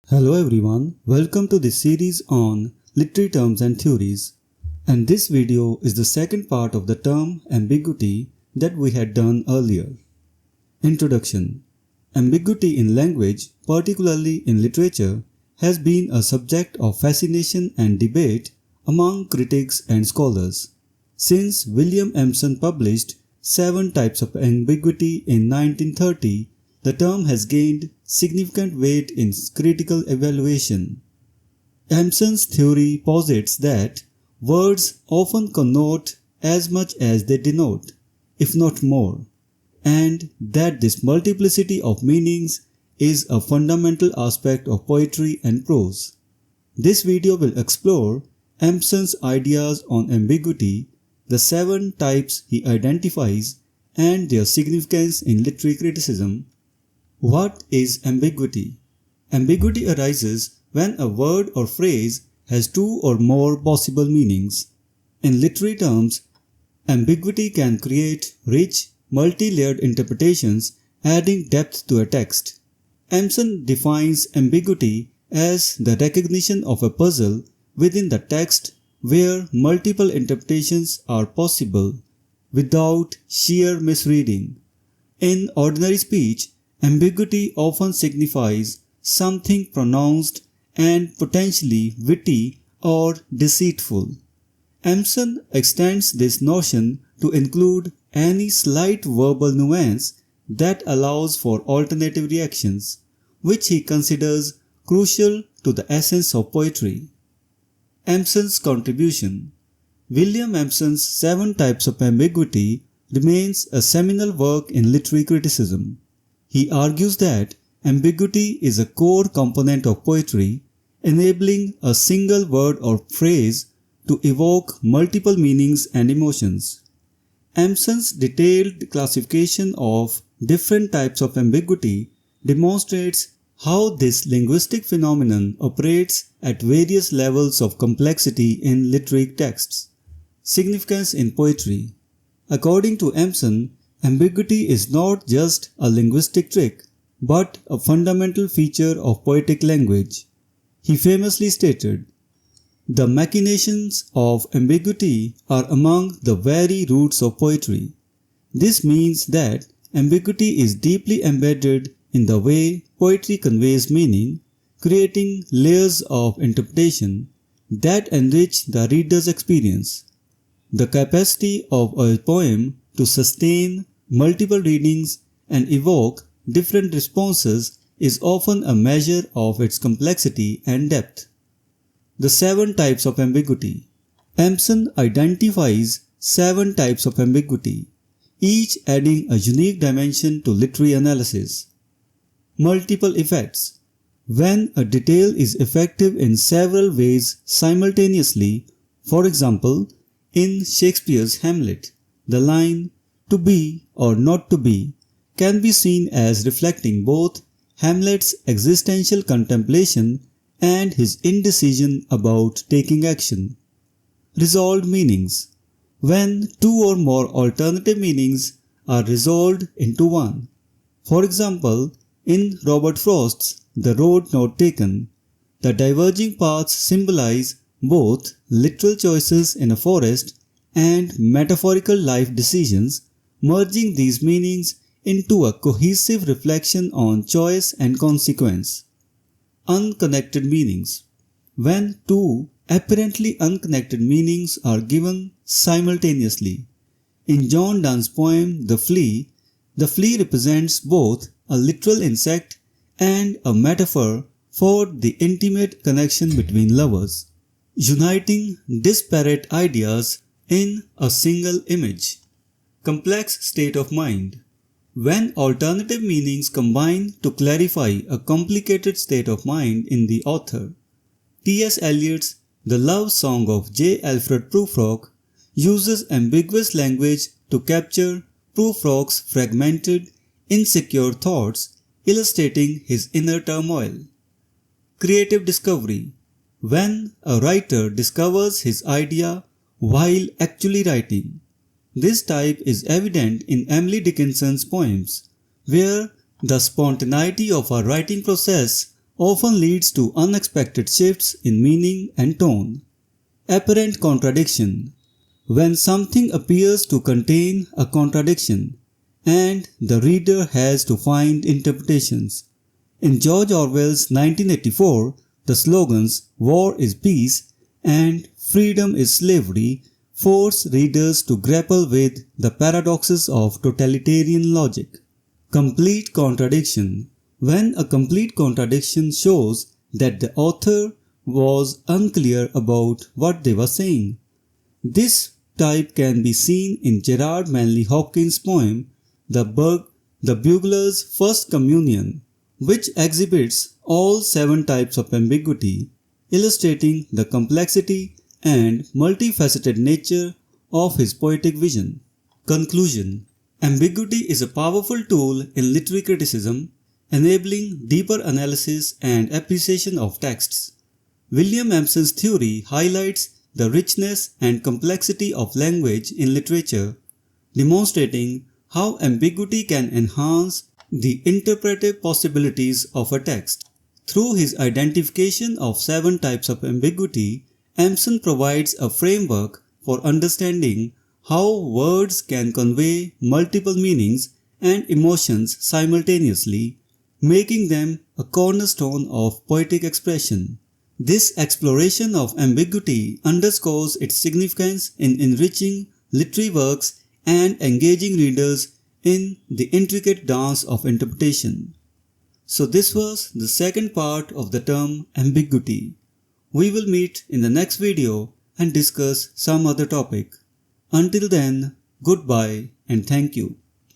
Hello everyone, welcome to this series on literary terms and theories. And this video is the second part of the term ambiguity that we had done earlier. Introduction. Ambiguity in language, particularly in literature, has been a subject of fascination and debate among critics and scholars. Since William Emerson published 7 Types of Ambiguity in 1930, the term has gained significant weight in critical evaluation. Emerson's theory posits that words often connote as much as they denote, if not more, and that this multiplicity of meanings is a fundamental aspect of poetry and prose. This video will explore Emerson's ideas on ambiguity, the 7 types he identifies, and their significance in literary criticism. What is ambiguity? Ambiguity arises when a word or phrase has 2 or more possible meanings. In literary terms, ambiguity can create rich, multi-layered interpretations, adding depth to a text. Emerson defines ambiguity as the recognition of a puzzle within the text where multiple interpretations are possible without sheer misreading. In ordinary speech, ambiguity often signifies something pronounced and potentially witty or deceitful. Emerson extends this notion to include any slight verbal nuance that allows for alternative reactions, which he considers crucial to the essence of poetry. Emerson's contribution. William Emerson's 7 Types of Ambiguity remains a seminal work in literary criticism. He argues that ambiguity is a core component of poetry, enabling a single word or phrase to evoke multiple meanings and emotions. Emerson's detailed classification of different types of ambiguity demonstrates how this linguistic phenomenon operates at various levels of complexity in literary texts. Significance in poetry. According to Emerson, ambiguity is not just a linguistic trick, but a fundamental feature of poetic language. He famously stated, "The machinations of ambiguity are among the very roots of poetry." This means that ambiguity is deeply embedded in the way poetry conveys meaning, creating layers of interpretation that enrich the reader's experience. The capacity of a poem to sustain multiple readings and evoke different responses is often a measure of its complexity and depth. The 7 types of ambiguity. Emerson identifies 7 types of ambiguity, each adding a unique dimension to literary analysis. Multiple effects. When a detail is effective in several ways simultaneously, for example, in Shakespeare's Hamlet, the line "to be or not to be" can be seen as reflecting both Hamlet's existential contemplation and his indecision about taking action. Resolved meanings. When 2 or more alternative meanings are resolved into one. For example, in Robert Frost's The Road Not Taken, the diverging paths symbolize both literal choices in a forest and metaphorical life decisions, merging these meanings into a cohesive reflection on choice and consequence. Unconnected meanings. When 2 apparently unconnected meanings are given simultaneously. In John Donne's poem The Flea represents both a literal insect and a metaphor for the intimate connection between lovers, uniting disparate ideas in a single image. Complex state of mind. When alternative meanings combine to clarify a complicated state of mind in the author. T.S. Eliot's The Love Song of J. Alfred Prufrock uses ambiguous language to capture Prufrock's fragmented, insecure thoughts, illustrating his inner turmoil. Creative discovery. When a writer discovers his idea while actually writing. This type is evident in Emily Dickinson's poems, where the spontaneity of her writing process often leads to unexpected shifts in meaning and tone. Apparent contradiction. When something appears to contain a contradiction, and the reader has to find interpretations. In George Orwell's 1984, the slogans "War is peace" and "Freedom is slavery" force readers to grapple with the paradoxes of totalitarian logic. Complete contradiction. When a complete contradiction shows that the author was unclear about what they were saying. This type can be seen in Gerard Manley Hopkins' poem The Bugler's First Communion, which exhibits all 7 types of ambiguity, illustrating the complexity and multifaceted nature of his poetic vision. Conclusion. Ambiguity is a powerful tool in literary criticism, enabling deeper analysis and appreciation of texts. William Empson's theory highlights the richness and complexity of language in literature, demonstrating how ambiguity can enhance the interpretive possibilities of a text. Through his identification of 7 types of ambiguity, Empson provides a framework for understanding how words can convey multiple meanings and emotions simultaneously, making them a cornerstone of poetic expression. This exploration of ambiguity underscores its significance in enriching literary works and engaging readers in the intricate dance of interpretation. So this was the second part of the term ambiguity. We will meet in the next video and discuss some other topic. Until then, goodbye and thank you.